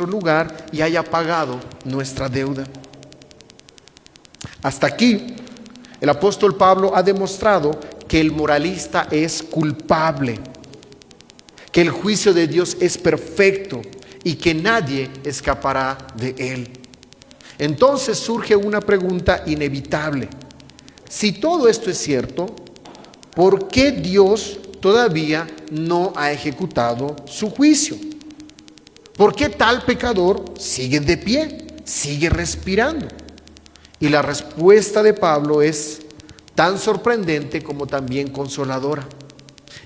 nuestro lugar y haya pagado nuestra deuda. Hasta aquí, el apóstol Pablo ha demostrado que el moralista es culpable, que el juicio de Dios es perfecto y que nadie escapará de él. Entonces surge una pregunta inevitable. Si todo esto es cierto, ¿por qué Dios todavía no ha ejecutado su juicio? ¿Por qué tal pecador sigue de pie, sigue respirando? Y la respuesta de Pablo es tan sorprendente como también consoladora.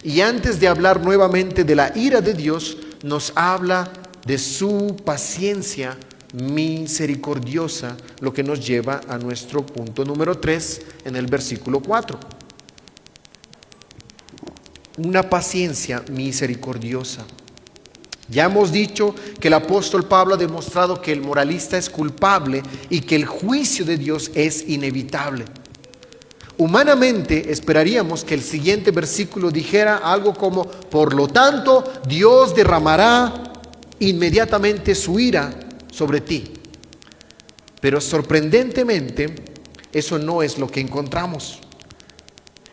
Y antes de hablar nuevamente de la ira de Dios, nos habla de su paciencia misericordiosa, lo que nos lleva a nuestro punto número 3 en el versículo 4. Una paciencia misericordiosa. Ya hemos dicho que el apóstol Pablo ha demostrado que el moralista es culpable y que el juicio de Dios es inevitable. Humanamente esperaríamos que el siguiente versículo dijera algo como: por lo tanto, Dios derramará inmediatamente su ira sobre ti. Pero sorprendentemente, eso no es lo que encontramos.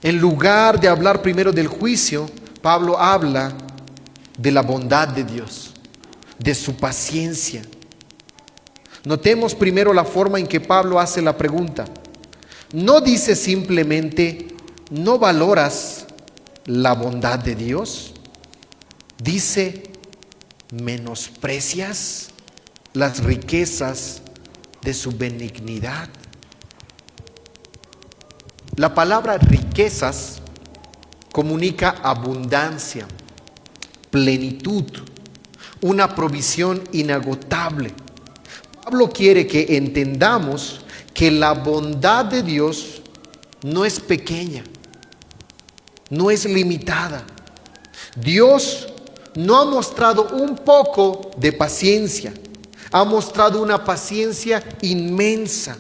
En lugar de hablar primero del juicio, Pablo habla de la bondad de Dios, de su paciencia. Notemos primero la forma en que Pablo hace la pregunta. No dice simplemente: ¿no valoras la bondad de Dios? Dice: ¿menosprecias las riquezas de su benignidad? La palabra riquezas comunica abundancia, plenitud, una provisión inagotable. Pablo quiere que entendamos que la bondad de Dios no es pequeña, no es limitada. Dios no ha mostrado un poco de paciencia, ha mostrado una paciencia inmensa.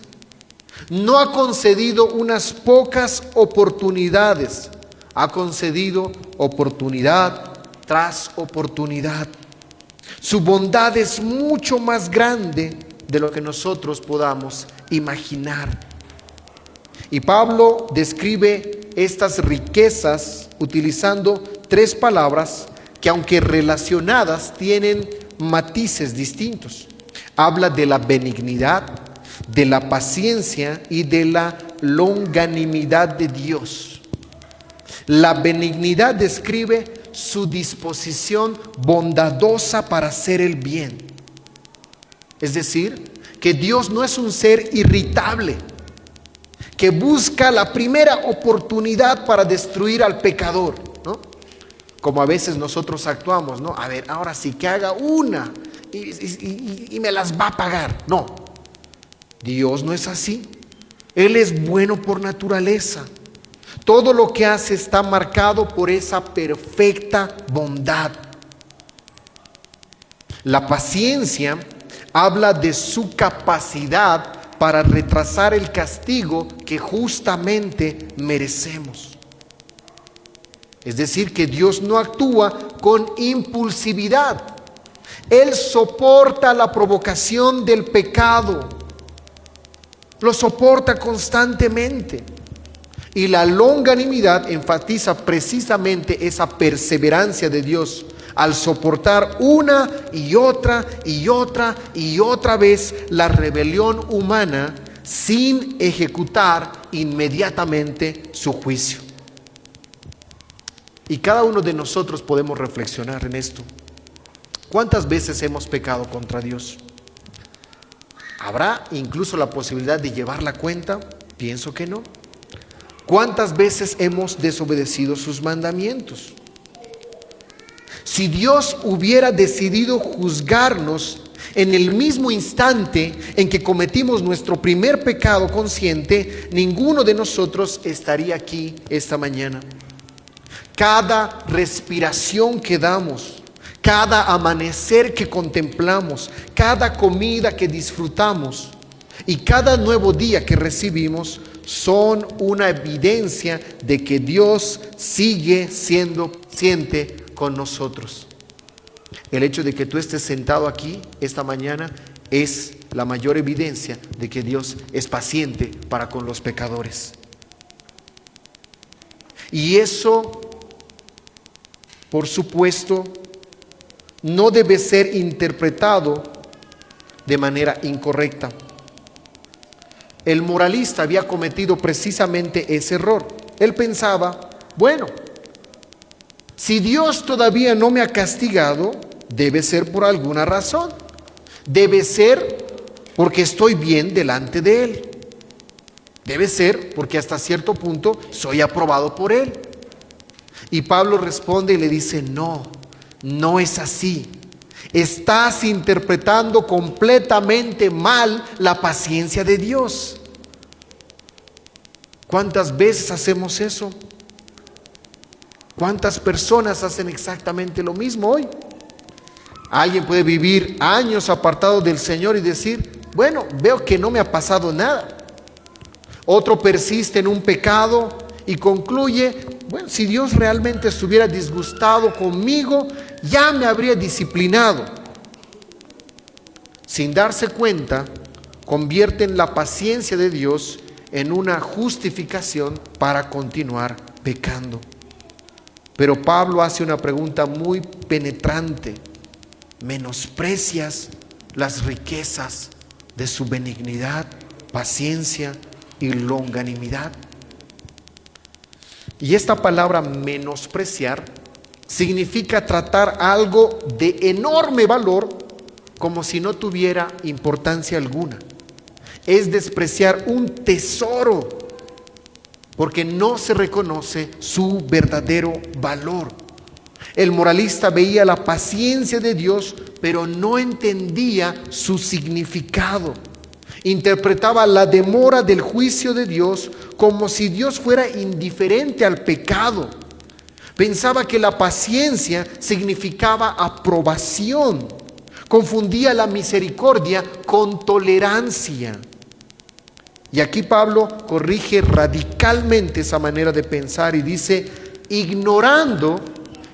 No ha concedido unas pocas oportunidades, ha concedido oportunidad tras oportunidad. Su bondad es mucho más grande de lo que nosotros podamos imaginar. Y Pablo describe estas riquezas utilizando tres palabras que, aunque relacionadas, tienen matices distintos. Habla de la benignidad, de la paciencia y de la longanimidad de Dios. La benignidad describe su disposición bondadosa para hacer el bien. Es decir, que Dios no es un ser irritable, que busca la primera oportunidad para destruir al pecador, ¿no? Como a veces nosotros actuamos, ¿no? A ver, ahora sí que haga una y me las va a pagar. No, Dios no es así. Él es bueno por naturaleza. Todo lo que hace está marcado por esa perfecta bondad. La paciencia habla de su capacidad para retrasar el castigo que justamente merecemos. Es decir, que Dios no actúa con impulsividad. Él soporta la provocación del pecado. Lo soporta constantemente. Y la longanimidad enfatiza precisamente esa perseverancia de Dios al soportar una y otra y otra y otra vez la rebelión humana sin ejecutar inmediatamente su juicio. Y cada uno de nosotros podemos reflexionar en esto. ¿Cuántas veces hemos pecado contra Dios? ¿Habrá incluso la posibilidad de llevar la cuenta? Pienso que no. ¿Cuántas veces hemos desobedecido sus mandamientos? Si Dios hubiera decidido juzgarnos en el mismo instante en que cometimos nuestro primer pecado consciente, ninguno de nosotros estaría aquí esta mañana. Cada respiración que damos, cada amanecer que contemplamos, cada comida que disfrutamos y cada nuevo día que recibimos son una evidencia de que Dios sigue siendo paciente con nosotros. El hecho de que tú estés sentado aquí esta mañana es la mayor evidencia de que Dios es paciente para con los pecadores. Y eso, por supuesto, no debe ser interpretado de manera incorrecta. El moralista había cometido precisamente ese error. Él pensaba, bueno, si Dios todavía no me ha castigado, debe ser por alguna razón. Debe ser porque estoy bien delante de Él. Debe ser porque hasta cierto punto soy aprobado por Él. Y Pablo responde y le dice, no, no es así. Estás interpretando completamente mal la paciencia de Dios. ¿Cuántas veces hacemos eso? ¿Cuántas personas hacen exactamente lo mismo hoy? Alguien puede vivir años apartado del Señor y decir, bueno, veo que no me ha pasado nada. Otro persiste en un pecado y concluye, bueno, si Dios realmente estuviera disgustado conmigo, ya me habría disciplinado. Sin darse cuenta, convierten la paciencia de Dios en una justificación para continuar pecando. Pero Pablo hace una pregunta muy penetrante. ¿Menosprecias las riquezas de su benignidad, paciencia y longanimidad? Y esta palabra menospreciar significa tratar algo de enorme valor como si no tuviera importancia alguna. Es despreciar un tesoro porque no se reconoce su verdadero valor. El moralista veía la paciencia de Dios, pero no entendía su significado. Interpretaba la demora del juicio de Dios como si Dios fuera indiferente al pecado. Pensaba que la paciencia significaba aprobación. Confundía la misericordia con tolerancia. Y aquí Pablo corrige radicalmente esa manera de pensar y dice, ignorando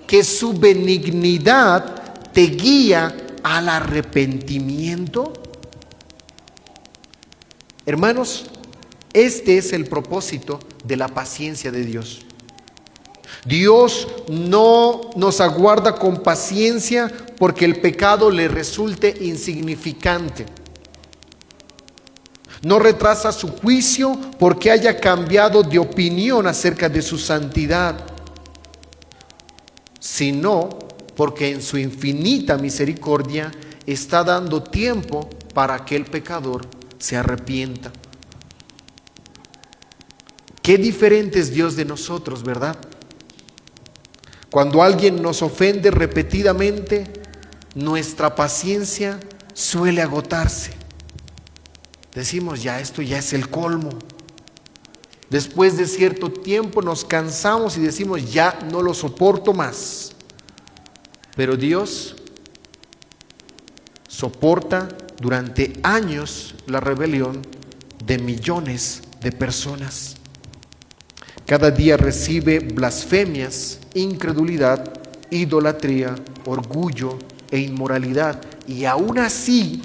que su benignidad te guía al arrepentimiento. Hermanos, este es el propósito de la paciencia de Dios. Dios no nos aguarda con paciencia porque el pecado le resulte insignificante. No retrasa su juicio porque haya cambiado de opinión acerca de su santidad, sino porque en su infinita misericordia está dando tiempo para que el pecador se arrepienta. Qué diferente es Dios de nosotros, ¿verdad? Cuando alguien nos ofende repetidamente, nuestra paciencia suele agotarse. Decimos, esto ya es el colmo. Después de cierto tiempo nos cansamos y decimos, ya no lo soporto más. Pero Dios soporta durante años la rebelión de millones de personas. Cada día recibe blasfemias, incredulidad, idolatría, orgullo e inmoralidad. Y aún así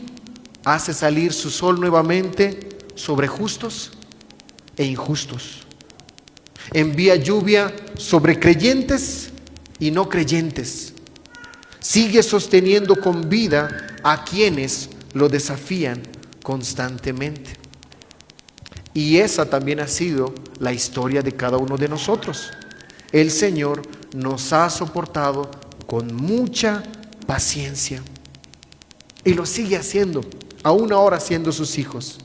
hace salir su sol nuevamente sobre justos e injustos. Envía lluvia sobre creyentes y no creyentes. Sigue sosteniendo con vida a quienes lo desafían constantemente. Y esa también ha sido la historia de cada uno de nosotros. El Señor nos ha soportado con mucha paciencia y lo sigue haciendo, aún ahora siendo sus hijos.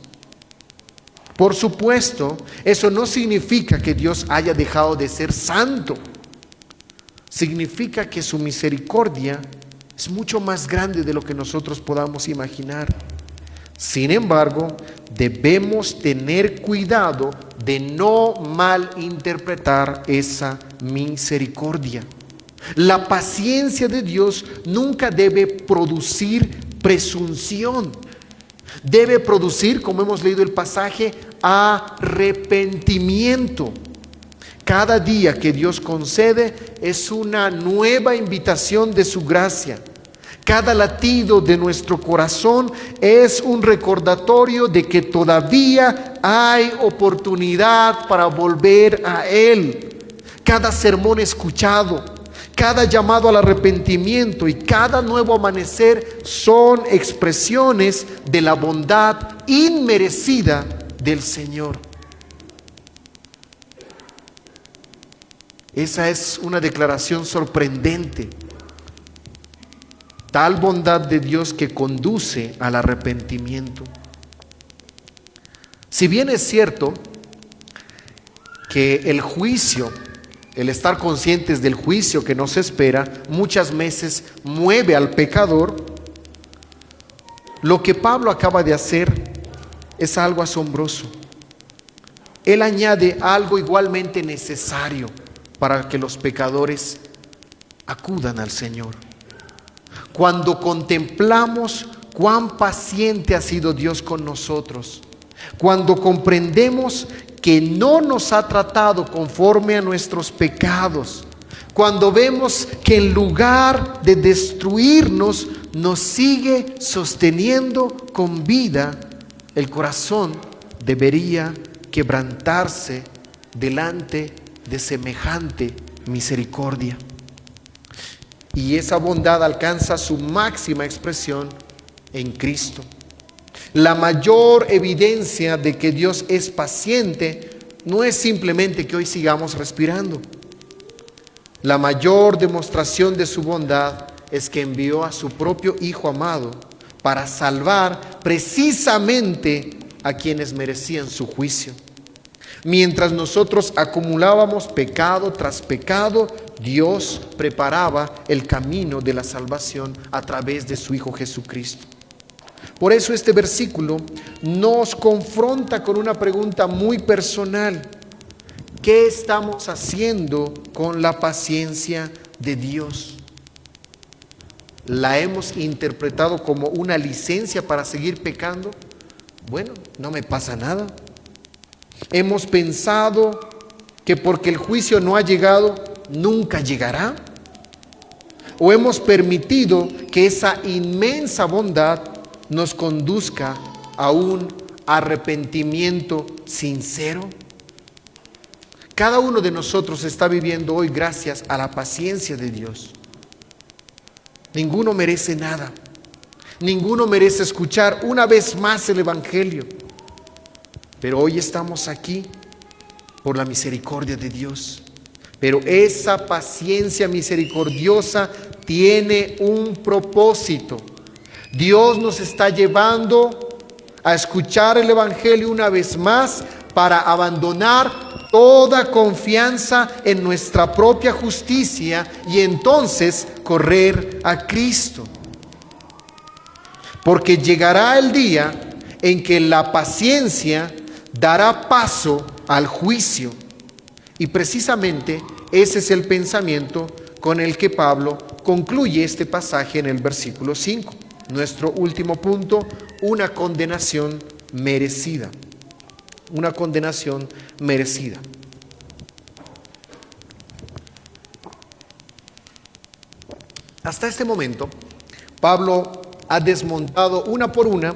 Por supuesto, eso no significa que Dios haya dejado de ser santo. Significa que su misericordia es mucho más grande de lo que nosotros podamos imaginar. Sin embargo, debemos tener cuidado de no malinterpretar esa misericordia. La paciencia de Dios nunca debe producir presunción. Debe producir, como hemos leído el pasaje, arrepentimiento. Cada día que Dios concede es una nueva invitación de su gracia. Cada latido de nuestro corazón es un recordatorio de que todavía hay oportunidad para volver a Él. Cada sermón escuchado, cada llamado al arrepentimiento y cada nuevo amanecer son expresiones de la bondad inmerecida del Señor. Esa es una declaración sorprendente. Tal bondad de Dios que conduce al arrepentimiento. Si bien es cierto que el juicio, el estar conscientes del juicio que nos espera, muchas veces mueve al pecador, lo que Pablo acaba de hacer es algo asombroso. Él añade algo igualmente necesario para que los pecadores acudan al Señor. Cuando contemplamos cuán paciente ha sido Dios con nosotros, cuando comprendemos que no nos ha tratado conforme a nuestros pecados, cuando vemos que en lugar de destruirnos, nos sigue sosteniendo con vida, el corazón debería quebrantarse delante de semejante misericordia. Y esa bondad alcanza su máxima expresión en Cristo. La mayor evidencia de que Dios es paciente no es simplemente que hoy sigamos respirando. La mayor demostración de su bondad es que envió a su propio Hijo amado para salvar precisamente a quienes merecían su juicio. Mientras nosotros acumulábamos pecado tras pecado, Dios preparaba el camino de la salvación a través de su Hijo Jesucristo. Por eso este versículo nos confronta con una pregunta muy personal. ¿Qué estamos haciendo con la paciencia de Dios? ¿La hemos interpretado como una licencia para seguir pecando? Bueno, no me pasa nada. ¿Hemos pensado que porque el juicio no ha llegado, nunca llegará? ¿O hemos permitido que esa inmensa bondad nos conduzca a un arrepentimiento sincero? Cada uno de nosotros está viviendo hoy gracias a la paciencia de Dios. Ninguno merece nada. Ninguno merece escuchar una vez más el Evangelio. Pero hoy estamos aquí por la misericordia de Dios. Pero esa paciencia misericordiosa tiene un propósito. Dios nos está llevando a escuchar el Evangelio una vez más para abandonar toda confianza en nuestra propia justicia y entonces correr a Cristo. Porque llegará el día en que la paciencia dará paso al juicio. Y precisamente ese es el pensamiento con el que Pablo concluye este pasaje en el versículo 5. Nuestro último punto, una condenación merecida. Una condenación merecida. Hasta este momento, Pablo ha desmontado una por una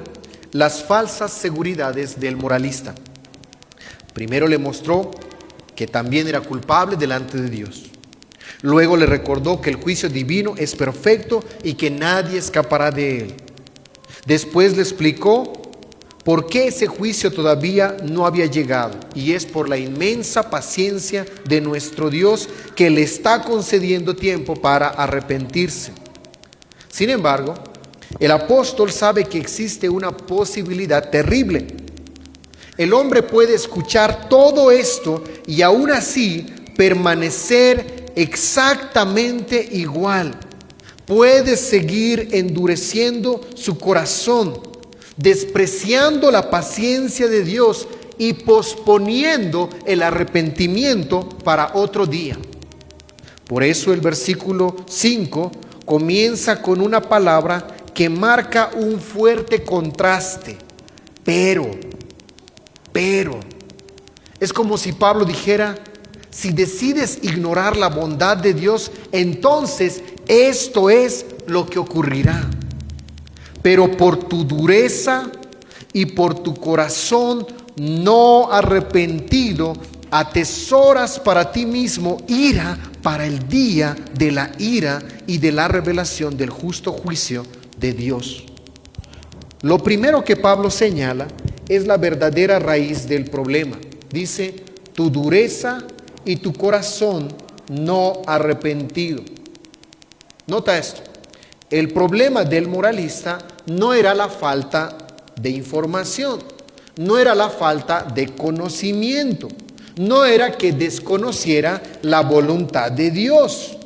las falsas seguridades del moralista. Primero le mostró que también era culpable delante de Dios. Luego le recordó que el juicio divino es perfecto y que nadie escapará de él. Después le explicó por qué ese juicio todavía no había llegado, y es por la inmensa paciencia de nuestro Dios que le está concediendo tiempo para arrepentirse. Sin embargo, el apóstol sabe que existe una posibilidad terrible. El hombre puede escuchar todo esto y aún así permanecer exactamente igual. Puede seguir endureciendo su corazón, despreciando la paciencia de Dios y posponiendo el arrepentimiento para otro día. Por eso el versículo 5 comienza con una palabra que marca un fuerte contraste. Pero. Es como si Pablo dijera, si decides ignorar la bondad de Dios, entonces esto es lo que ocurrirá. Pero por tu dureza y por tu corazón no arrepentido, atesoras para ti mismo ira para el día de la ira y de la revelación del justo juicio de Dios. Lo primero que Pablo señala es la verdadera raíz del problema. Dice, tu dureza y tu corazón no arrepentido. Nota esto. El problema del moralista no era la falta de información, no era la falta de conocimiento, no era que desconociera la voluntad de Dios,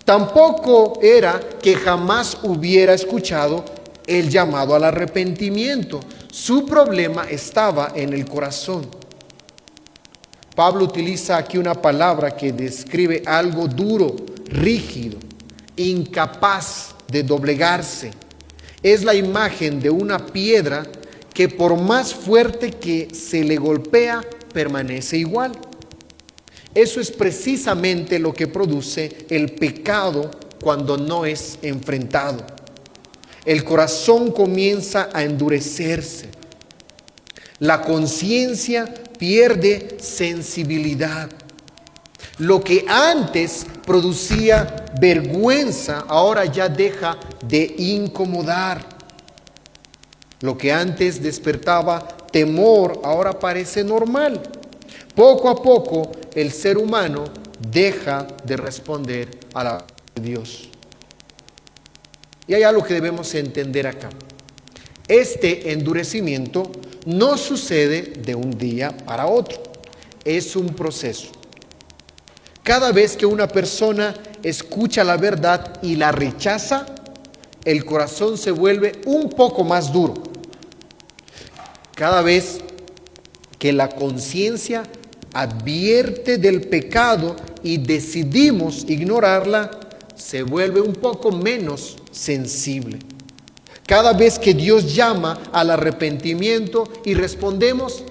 tampoco era que jamás hubiera escuchado el llamado al arrepentimiento. Su problema estaba en el corazón. Pablo utiliza aquí una palabra que describe algo duro, rígido, incapaz de doblegarse. Es la imagen de una piedra que por más fuerte que se le golpea, permanece igual. Eso es precisamente lo que produce el pecado cuando no es enfrentado. El corazón comienza a endurecerse. La conciencia pierde sensibilidad. Lo que antes producía vergüenza, ahora ya deja de incomodar. Lo que antes despertaba temor, ahora parece normal. Poco a poco, el ser humano deja de responder a la voz de Dios. Y hay algo que debemos entender acá. Este endurecimiento no sucede de un día para otro. Es un proceso. Cada vez que una persona escucha la verdad y la rechaza, el corazón se vuelve un poco más duro. Cada vez que la conciencia advierte del pecado y decidimos ignorarla, se vuelve un poco menos sensible. Cada vez que Dios llama al arrepentimiento y respondemos,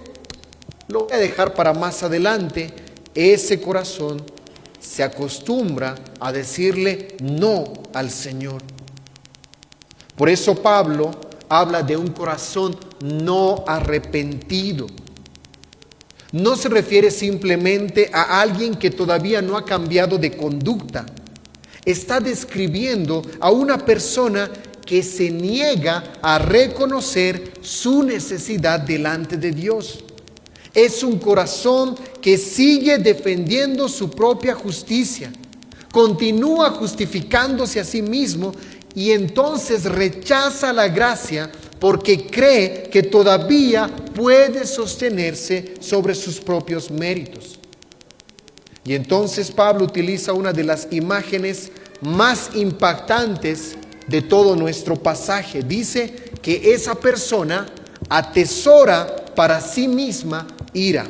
lo voy a dejar para más adelante, ese corazón se acostumbra a decirle no al Señor. Por eso Pablo habla de un corazón no arrepentido. No se refiere simplemente a alguien que todavía no ha cambiado de conducta. Está describiendo a una persona que se niega a reconocer su necesidad delante de Dios. Es un corazón que sigue defendiendo su propia justicia, continúa justificándose a sí mismo y entonces rechaza la gracia porque cree que todavía puede sostenerse sobre sus propios méritos. Y entonces Pablo utiliza una de las imágenes más impactantes de todo nuestro pasaje. Dice que esa persona atesora para sí misma ira.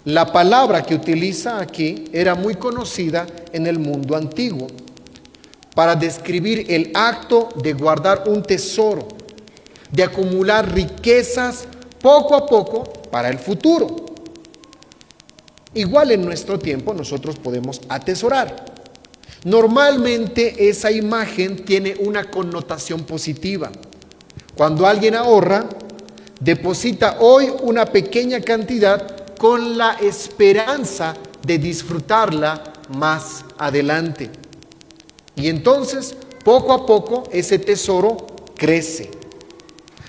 La palabra que utiliza aquí era muy conocida en el mundo antiguo para describir el acto de guardar un tesoro, de acumular riquezas poco a poco para el futuro. Igual en nuestro tiempo nosotros podemos atesorar. Normalmente esa imagen tiene una connotación positiva. Cuando alguien ahorra, deposita hoy una pequeña cantidad con la esperanza de disfrutarla más adelante. Y entonces, poco a poco, ese tesoro crece.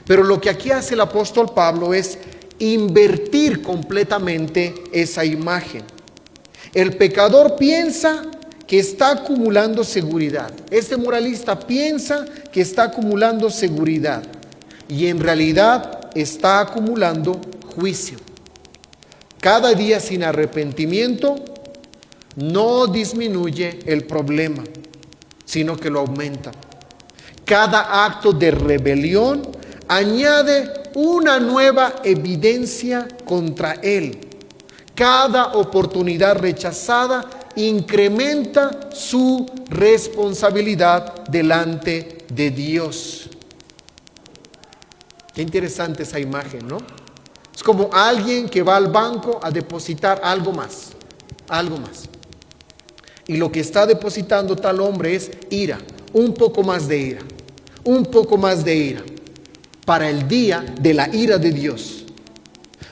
Pero lo que aquí hace el apóstol Pablo es invertir completamente esa imagen. El pecador piensa que está acumulando seguridad. Este moralista piensa que está acumulando seguridad. Y en realidad está acumulando juicio. Cada día sin arrepentimiento no disminuye el problema, sino que lo aumenta. Cada acto de rebelión añade una nueva evidencia contra él. Cada oportunidad rechazada incrementa su responsabilidad delante de Dios. Qué interesante esa imagen, ¿no? Es como alguien que va al banco a depositar algo más. Y lo que está depositando tal hombre es ira, un poco más de ira, un poco más de ira, para el día de la ira de Dios.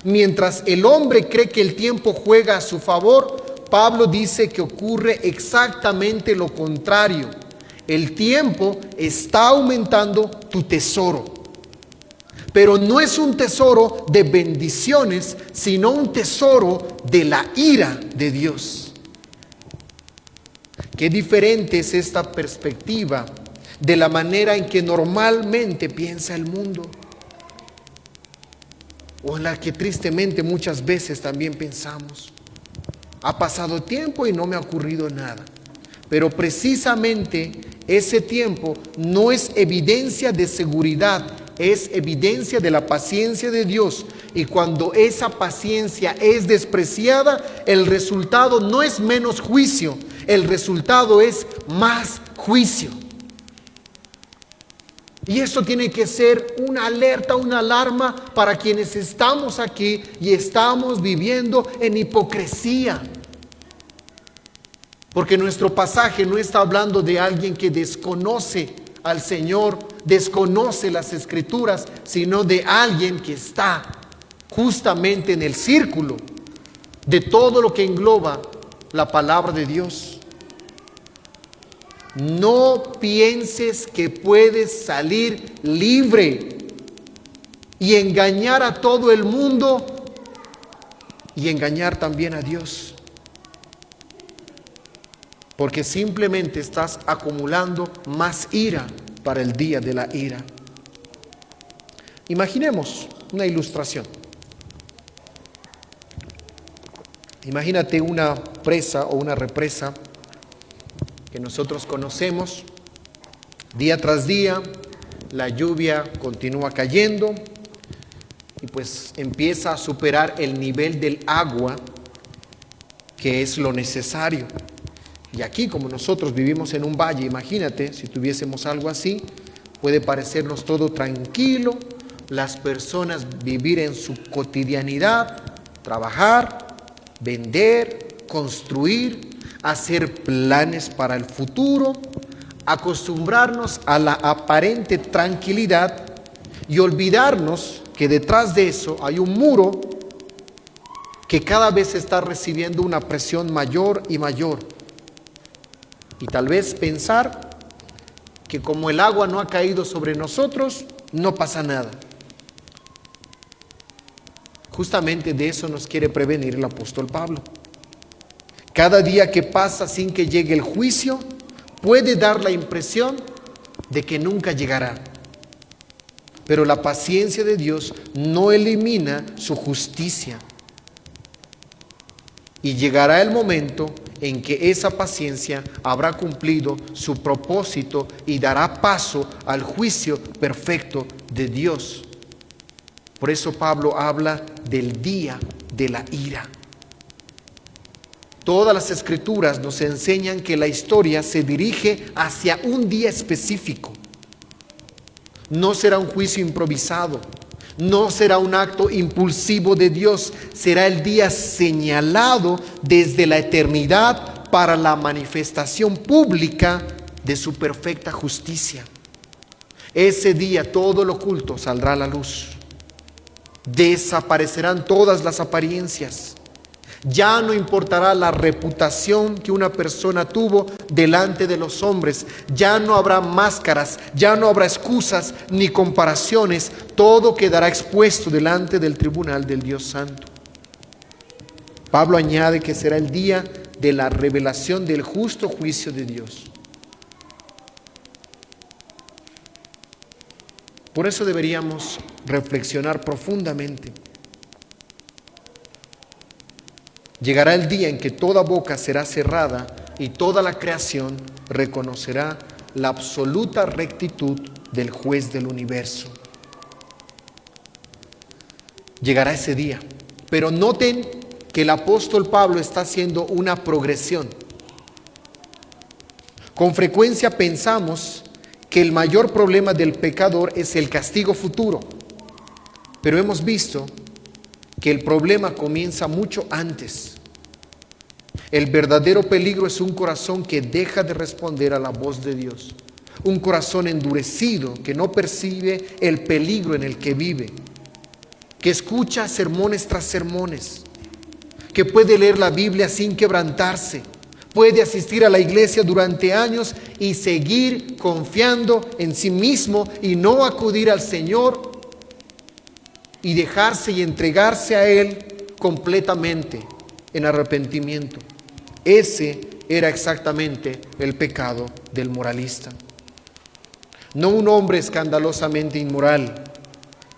Mientras el hombre cree que el tiempo juega a su favor, Pablo dice que ocurre exactamente lo contrario. El tiempo está aumentando tu tesoro. Pero no es un tesoro de bendiciones, sino un tesoro de la ira de Dios. Qué diferente es esta perspectiva de la manera en que normalmente piensa el mundo, o en la que tristemente muchas veces también pensamos. Ha pasado tiempo y no me ha ocurrido nada. Pero precisamente ese tiempo no es evidencia de seguridad, es evidencia de la paciencia de Dios. Y cuando esa paciencia es despreciada, el resultado no es menos juicio, el resultado es más juicio. Y eso tiene que ser una alerta, una alarma para quienes estamos aquí y estamos viviendo en hipocresía. Porque nuestro pasaje no está hablando de alguien que desconoce al Señor, desconoce las Escrituras, sino de alguien que está justamente en el círculo de todo lo que engloba la palabra de Dios. No pienses que puedes salir libre y engañar a todo el mundo y engañar también a Dios, porque simplemente estás acumulando más ira para el día de la ira. Imaginemos una ilustración. Imagínate una presa o una represa que nosotros conocemos. Día tras día la lluvia continúa cayendo y pues empieza a superar el nivel del agua, que es lo necesario. Y aquí, como nosotros vivimos en un valle, imagínate si tuviésemos algo así, puede parecernos todo tranquilo, las personas vivir en su cotidianidad, trabajar, vender, construir, hacer planes para el futuro, acostumbrarnos a la aparente tranquilidad y olvidarnos que detrás de eso hay un muro que cada vez está recibiendo una presión mayor y mayor. Y tal vez pensar que como el agua no ha caído sobre nosotros, no pasa nada. Justamente de eso nos quiere prevenir el apóstol Pablo. Cada día que pasa sin que llegue el juicio puede dar la impresión de que nunca llegará. Pero la paciencia de Dios no elimina su justicia. Y llegará el momento en que esa paciencia habrá cumplido su propósito y dará paso al juicio perfecto de Dios. Por eso Pablo habla del día de la ira. Todas las escrituras nos enseñan que la historia se dirige hacia un día específico. No será un juicio improvisado, no será un acto impulsivo de Dios, será el día señalado desde la eternidad para la manifestación pública de su perfecta justicia. Ese día todo lo oculto saldrá a la luz. Desaparecerán todas las apariencias. Ya no importará la reputación que una persona tuvo delante de los hombres. Ya no habrá máscaras, ya no habrá excusas ni comparaciones. Todo quedará expuesto delante del tribunal del Dios Santo. Pablo añade que será el día de la revelación del justo juicio de Dios. Por eso deberíamos reflexionar profundamente. Llegará el día en que toda boca será cerrada y toda la creación reconocerá la absoluta rectitud del juez del universo. Llegará ese día. Pero noten que el apóstol Pablo está haciendo una progresión. Con frecuencia pensamos que el mayor problema del pecador es el castigo futuro. Pero hemos visto que el problema comienza mucho antes. El verdadero peligro es un corazón que deja de responder a la voz de Dios. un corazón endurecido que no percibe el peligro en el que vive, que escucha sermones tras sermones, que puede leer la Biblia sin quebrantarse, puede asistir a la iglesia durante años y seguir confiando en sí mismo y no acudir al Señor y dejarse y entregarse a Él completamente en arrepentimiento. Ese era exactamente el pecado del moralista. No un hombre escandalosamente inmoral,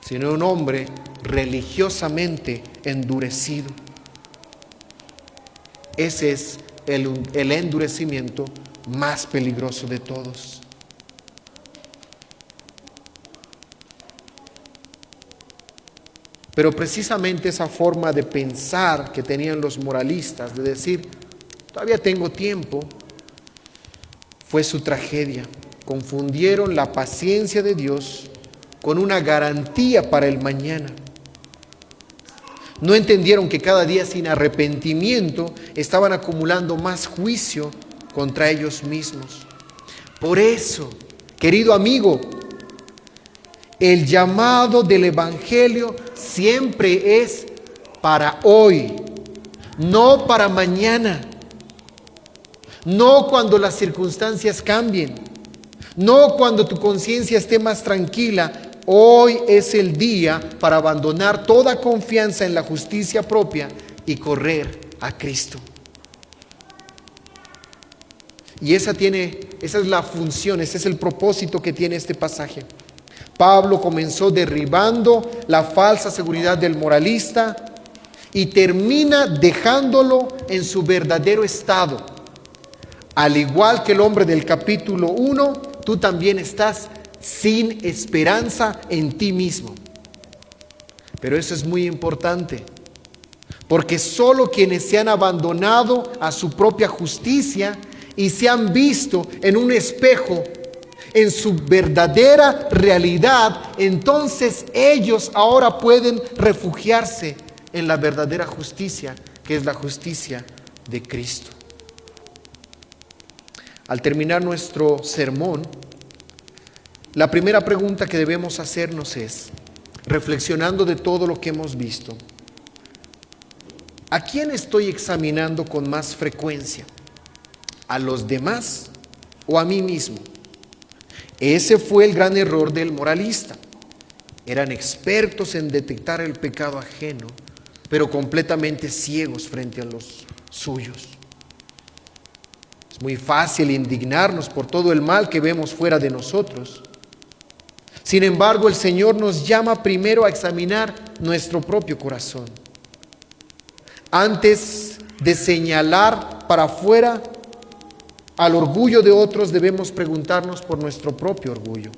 sino un hombre religiosamente endurecido. Ese es el endurecimiento más peligroso de todos. Pero precisamente esa forma de pensar que tenían los moralistas, de decir, todavía tengo tiempo, fue su tragedia. Confundieron la paciencia de Dios con una garantía para el mañana. No entendieron que cada día sin arrepentimiento estaban acumulando más juicio contra ellos mismos. Por eso, querido amigo, el llamado del Evangelio siempre es para hoy, no para mañana, no cuando las circunstancias cambien, no cuando tu conciencia esté más tranquila. Hoy es el día para abandonar toda confianza en la justicia propia y correr a Cristo. Y esa es la función, ese es el propósito que tiene este pasaje. Pablo comenzó derribando la falsa seguridad del moralista y termina dejándolo en su verdadero estado. Al igual que el hombre del capítulo 1, tú también estás sin esperanza en ti mismo. Pero eso es muy importante, porque solo quienes se han abandonado a su propia justicia y se han visto en un espejo, en su verdadera realidad, entonces ellos ahora pueden refugiarse en la verdadera justicia, que es la justicia de Cristo. Al terminar nuestro sermón, la primera pregunta que debemos hacernos es, reflexionando de todo lo que hemos visto, ¿a quién estoy examinando con más frecuencia? ¿A los demás o a mí mismo? Ese fue el gran error del moralista. Eran expertos en detectar el pecado ajeno, pero completamente ciegos frente a los suyos. Es muy fácil indignarnos por todo el mal que vemos fuera de nosotros. Sin embargo, el Señor nos llama primero a examinar nuestro propio corazón. Antes de señalar para afuera al orgullo de otros, debemos preguntarnos por nuestro propio orgullo.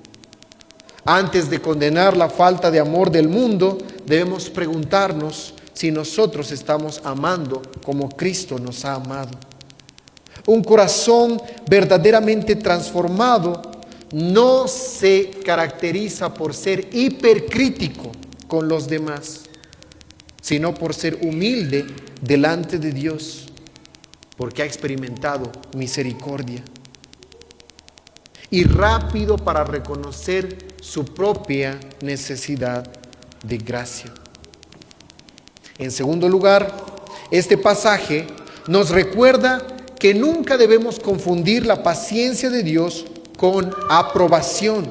Antes de condenar la falta de amor del mundo, debemos preguntarnos si nosotros estamos amando como Cristo nos ha amado. Un corazón verdaderamente transformado no se caracteriza por ser hipercrítico con los demás, sino por ser humilde delante de Dios, porque ha experimentado misericordia. Y rápido para reconocer su propia necesidad de gracia. En segundo lugar, este pasaje nos recuerda que nunca debemos confundir la paciencia de Dios con aprobación.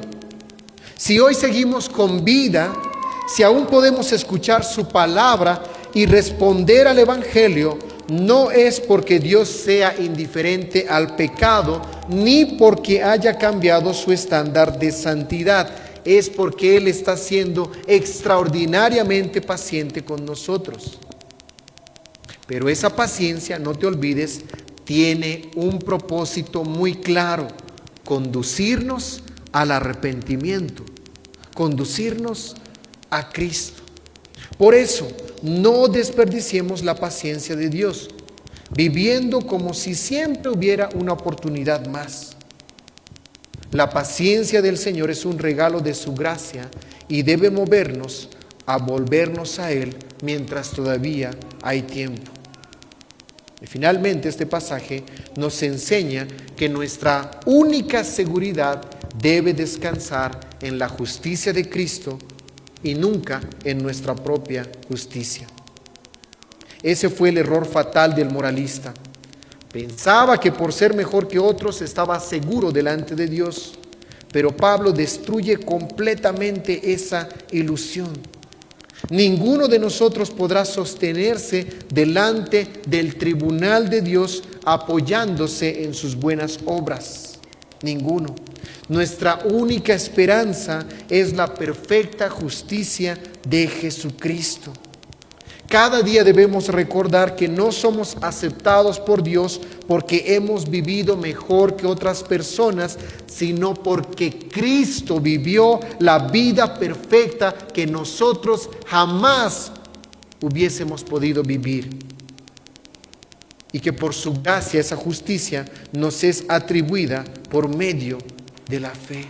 Si hoy seguimos con vida, si aún podemos escuchar su palabra y responder al Evangelio, no es porque Dios sea indiferente al pecado, ni porque haya cambiado su estándar de santidad. Es porque Él está siendo extraordinariamente paciente con nosotros. Pero esa paciencia, no te olvides, tiene un propósito muy claro: conducirnos al arrepentimiento, conducirnos a Cristo. Por eso, no desperdiciemos la paciencia de Dios, viviendo como si siempre hubiera una oportunidad más. La paciencia del Señor es un regalo de su gracia y debe movernos a volvernos a Él mientras todavía hay tiempo. Y finalmente este pasaje nos enseña que nuestra única seguridad debe descansar en la justicia de Cristo y nunca en nuestra propia justicia. Ese fue el error fatal del moralista. Pensaba que por ser mejor que otros estaba seguro delante de Dios, pero Pablo destruye completamente esa ilusión. Ninguno de nosotros podrá sostenerse delante del tribunal de Dios apoyándose en sus buenas obras. Ninguno. Nuestra única esperanza es la perfecta justicia de Jesucristo. Cada día debemos recordar que no somos aceptados por Dios porque hemos vivido mejor que otras personas, sino porque Cristo vivió la vida perfecta que nosotros jamás hubiésemos podido vivir. Y que por su gracia esa justicia nos es atribuida por medio de la fe.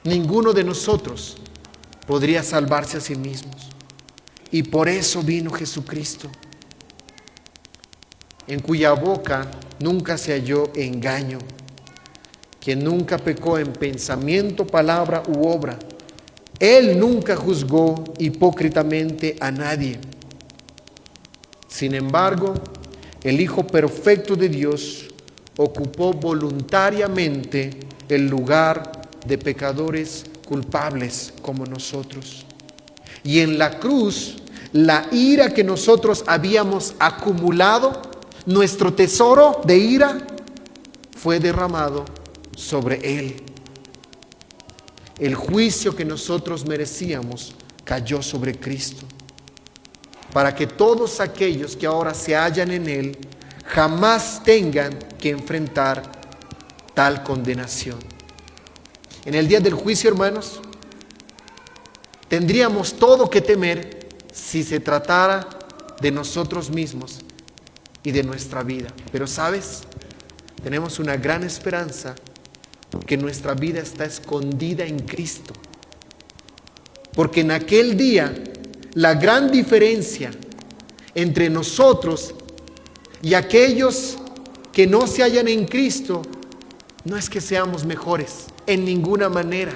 Ninguno de nosotros podría salvarse a sí mismos. Y por eso vino Jesucristo, en cuya boca nunca se halló engaño, quien nunca pecó en pensamiento, palabra u obra. Él nunca juzgó hipócritamente a nadie. Sin embargo, el Hijo perfecto de Dios ocupó voluntariamente el lugar de pecadores culpables como nosotros. Y en la cruz, la ira que nosotros habíamos acumulado, nuestro tesoro de ira, fue derramado sobre Él. El juicio que nosotros merecíamos cayó sobre Cristo, para que todos aquellos que ahora se hallan en Él jamás tengan que enfrentar tal condenación. En el día del juicio, hermanos, tendríamos todo que temer si se tratara de nosotros mismos y de nuestra vida. Pero ¿sabes? Tenemos una gran esperanza, que nuestra vida está escondida en Cristo. Porque en aquel día, la gran diferencia entre nosotros y aquellos que no se hallan en Cristo no es que seamos mejores en ninguna manera,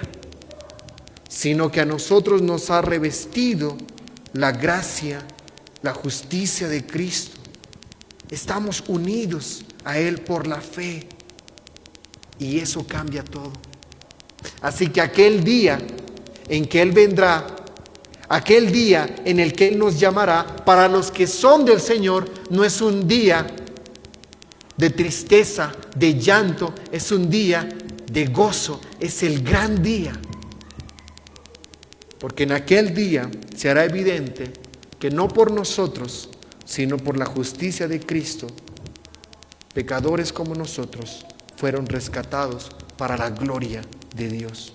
sino que a nosotros nos ha revestido la gracia, la justicia de Cristo. Estamos unidos a Él por la fe, y eso cambia todo. Así que aquel día en que Él vendrá, aquel día en el que Él nos llamará, para los que son del Señor, no es un día de tristeza, de llanto, es un día de gozo, es el gran día. Porque en aquel día se hará evidente que no por nosotros, sino por la justicia de Cristo, pecadores como nosotros fueron rescatados para la gloria de Dios.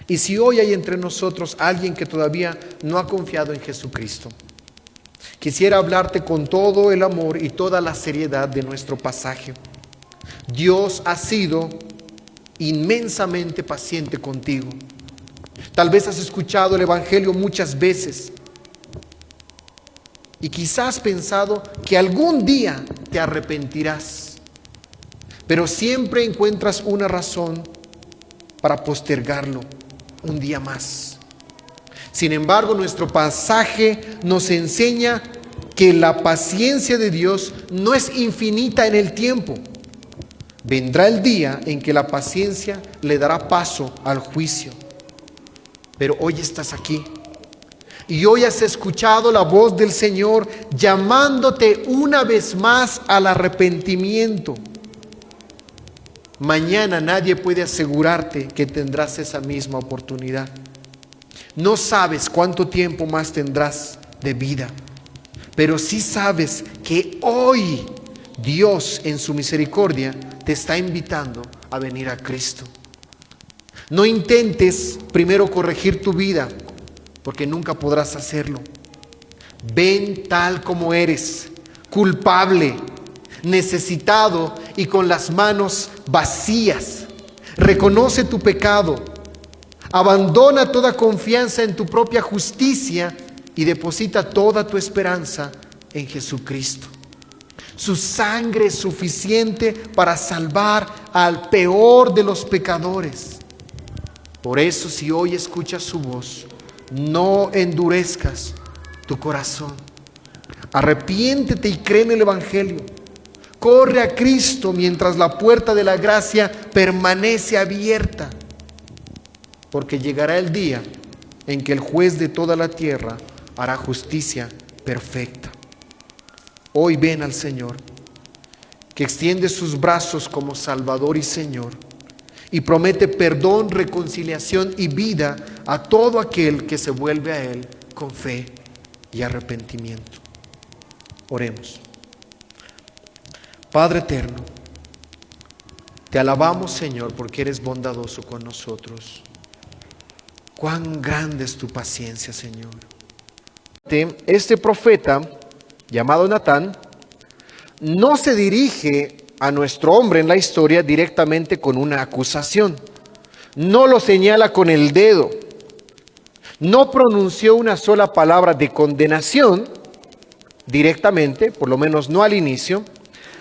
Y si hoy hay entre nosotros alguien que todavía no ha confiado en Jesucristo, quisiera hablarte con todo el amor y toda la seriedad de nuestro pasaje. Dios ha sido inmensamente paciente contigo. Tal vez has escuchado el Evangelio muchas veces y quizás has pensado que algún día te arrepentirás, pero siempre encuentras una razón para postergarlo un día más. Sin embargo, nuestro pasaje nos enseña que la paciencia de Dios no es infinita en el tiempo. Vendrá el día en que la paciencia le dará paso al juicio. Pero hoy estás aquí y hoy has escuchado la voz del Señor llamándote una vez más al arrepentimiento. Mañana nadie puede asegurarte que tendrás esa misma oportunidad. No sabes cuánto tiempo más tendrás de vida, pero sí sabes que hoy Dios en su misericordia te está invitando a venir a Cristo. No intentes primero corregir tu vida, porque nunca podrás hacerlo. Ven tal como eres, culpable, necesitado y con las manos vacías. Reconoce tu pecado, abandona toda confianza en tu propia justicia y deposita toda tu esperanza en Jesucristo. Su sangre es suficiente para salvar al peor de los pecadores. Por eso, si hoy escuchas su voz, no endurezcas tu corazón. Arrepiéntete y cree en el Evangelio. Corre a Cristo mientras la puerta de la gracia permanece abierta, porque llegará el día en que el juez de toda la tierra hará justicia perfecta. Hoy ven al Señor, que extiende sus brazos como Salvador y Señor, y promete perdón, reconciliación y vida a todo aquel que se vuelve a Él con fe y arrepentimiento. Oremos. Padre eterno, te alabamos, Señor, porque eres bondadoso con nosotros. Cuán grande es tu paciencia, Señor. Este profeta, llamado Natán, no se dirige a nuestro hombre en la historia directamente con una acusación. No lo señala con el dedo. No pronunció una sola palabra de condenación directamente, por lo menos no al inicio,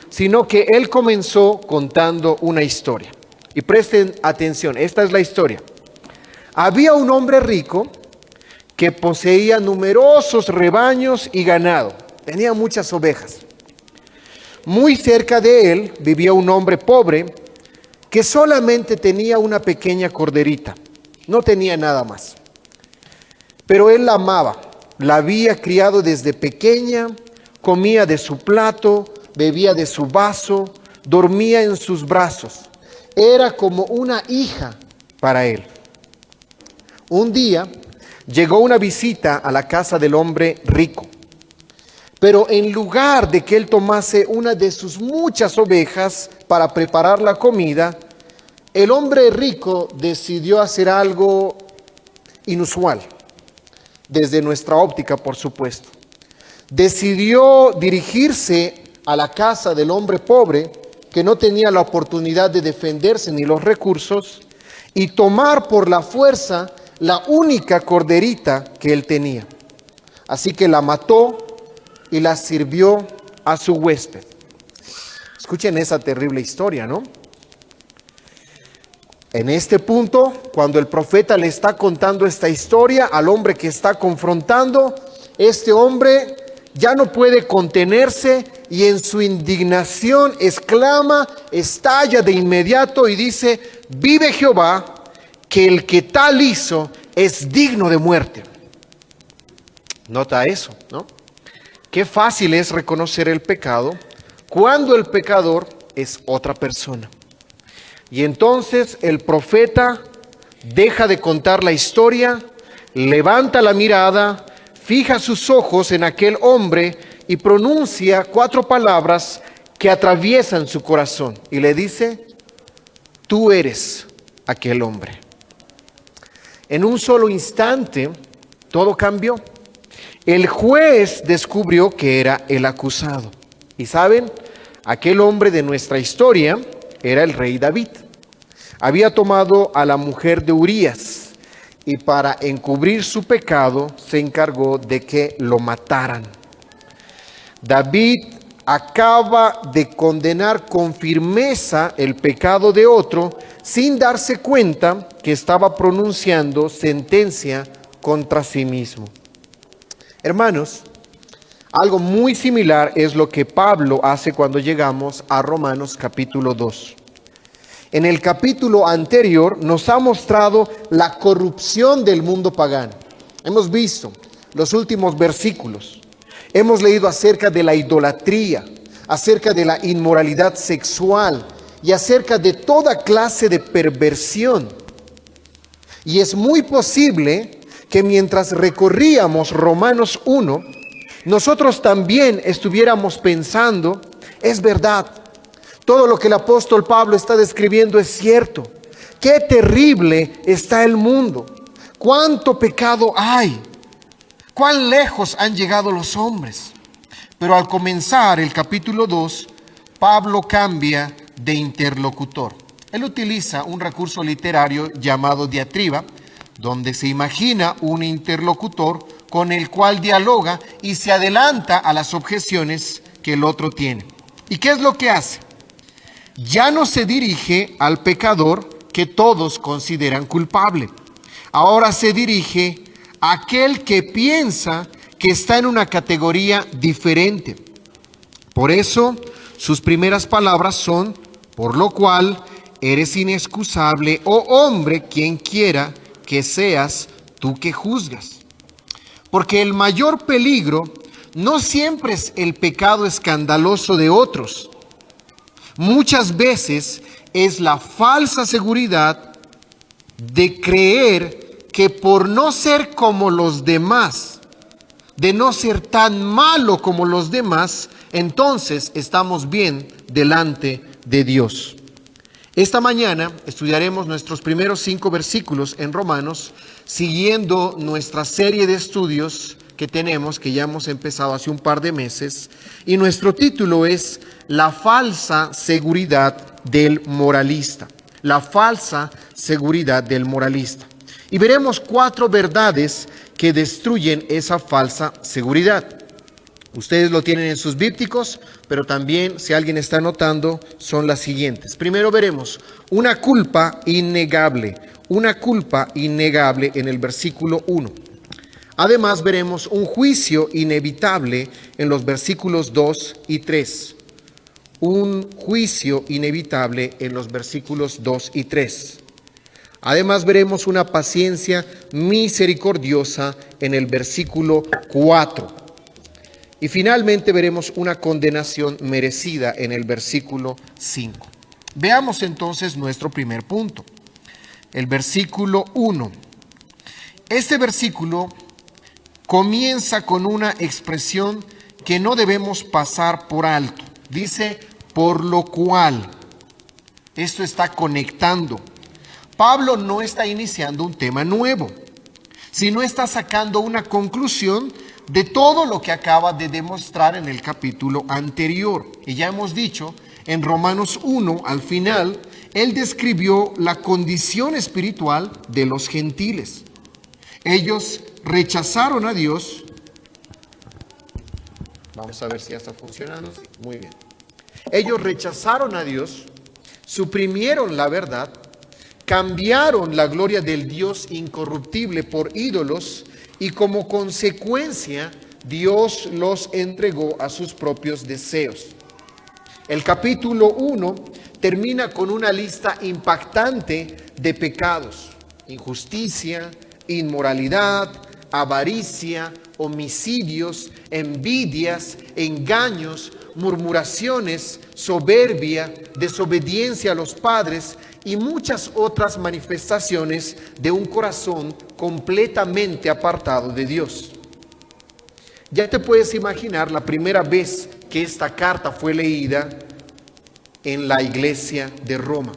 sino que él comenzó contando una historia. Y presten atención, esta es la historia. Había un hombre rico que poseía numerosos rebaños y ganado. Tenía muchas ovejas. Muy cerca de él vivía un hombre pobre que solamente tenía una pequeña corderita. No tenía nada más. Pero él la amaba. La había criado desde pequeña, comía de su plato, bebía de su vaso, dormía en sus brazos. Era como una hija para él. Un día llegó una visita a la casa del hombre rico. Pero en lugar de que él tomase una de sus muchas ovejas para preparar la comida, el hombre rico decidió hacer algo inusual, desde nuestra óptica, por supuesto. Decidió dirigirse a la casa del hombre pobre, que no tenía la oportunidad de defenderse ni los recursos, y tomar por la fuerza la única corderita que él tenía. Así que la mató y la sirvió a su huésped. Escuchen esa terrible historia, ¿no? En este punto, cuando el profeta le está contando esta historia al hombre que está confrontando, este hombre ya no puede contenerse y en su indignación exclama, estalla de inmediato y dice: vive Jehová, que el que tal hizo es digno de muerte. Nota eso, ¿no? Qué fácil es reconocer el pecado cuando el pecador es otra persona. Y entonces el profeta deja de contar la historia, levanta la mirada, fija sus ojos en aquel hombre y pronuncia 4 palabras que atraviesan su corazón. Y le dice: tú eres aquel hombre. En un solo instante, todo cambió. El juez descubrió que era el acusado. Y saben, aquel hombre de nuestra historia era el rey David. Había tomado a la mujer de Urías y para encubrir su pecado se encargó de que lo mataran. David acaba de condenar con firmeza el pecado de otro sin darse cuenta que estaba pronunciando sentencia contra sí mismo. Hermanos, algo muy similar es lo que Pablo hace cuando llegamos a Romanos capítulo 2. En el capítulo anterior nos ha mostrado la corrupción del mundo pagano. Hemos visto los últimos versículos. Hemos leído acerca de la idolatría, acerca de la inmoralidad sexual y acerca de toda clase de perversión. Y es muy posible que mientras recorríamos Romanos 1, nosotros también estuviéramos pensando, es verdad, todo lo que el apóstol Pablo está describiendo es cierto. Qué terrible está el mundo, cuánto pecado hay, cuán lejos han llegado los hombres. Pero al comenzar el capítulo 2, Pablo cambia de interlocutor. Él utiliza un recurso literario llamado diatriba, donde se imagina un interlocutor con el cual dialoga y se adelanta a las objeciones que el otro tiene. ¿Y qué es lo que hace? Ya no se dirige al pecador que todos consideran culpable. Ahora se dirige a aquel que piensa que está en una categoría diferente. Por eso, sus primeras palabras son: por lo cual eres inexcusable, oh hombre, quien quiera que seas tú que juzgas. Porque el mayor peligro no siempre es el pecado escandaloso de otros. Muchas veces es la falsa seguridad de creer que por no ser como los demás, de no ser tan malo como los demás, entonces estamos bien delante de Dios. Esta mañana estudiaremos nuestros primeros 5 versículos en Romanos, siguiendo nuestra serie de estudios que tenemos, que ya hemos empezado hace un par de meses, y nuestro título es La falsa seguridad del moralista. La falsa seguridad del moralista. Y veremos 4 verdades que destruyen esa falsa seguridad. Ustedes lo tienen en sus bíblicos, pero también, si alguien está anotando, son las siguientes. Primero veremos una culpa innegable en el versículo 1. Además veremos un juicio inevitable en los versículos 2 y 3. Un juicio inevitable en los versículos 2 y 3. Además veremos una paciencia misericordiosa en el versículo 4. Y finalmente veremos una condenación merecida en el versículo 5. Veamos entonces nuestro primer punto, el versículo 1. Este versículo comienza con una expresión que no debemos pasar por alto. Dice, por lo cual. Esto está conectando. Pablo no está iniciando un tema nuevo, sino está sacando una conclusión de todo lo que acaba de demostrar en el capítulo anterior. Y ya hemos dicho, en Romanos 1, al final, él describió la condición espiritual de los gentiles. Ellos rechazaron a Dios. Vamos a ver si ya está funcionando. Sí, muy bien. Ellos rechazaron a Dios, suprimieron la verdad, cambiaron la gloria del Dios incorruptible por ídolos, y como consecuencia, Dios los entregó a sus propios deseos. El capítulo 1 termina con una lista impactante de pecados: injusticia, inmoralidad, avaricia, homicidios, envidias, engaños, murmuraciones, soberbia, desobediencia a los padres y muchas otras manifestaciones de un corazón completamente apartado de Dios. Ya te puedes imaginar la primera vez que esta carta fue leída en la iglesia de Roma.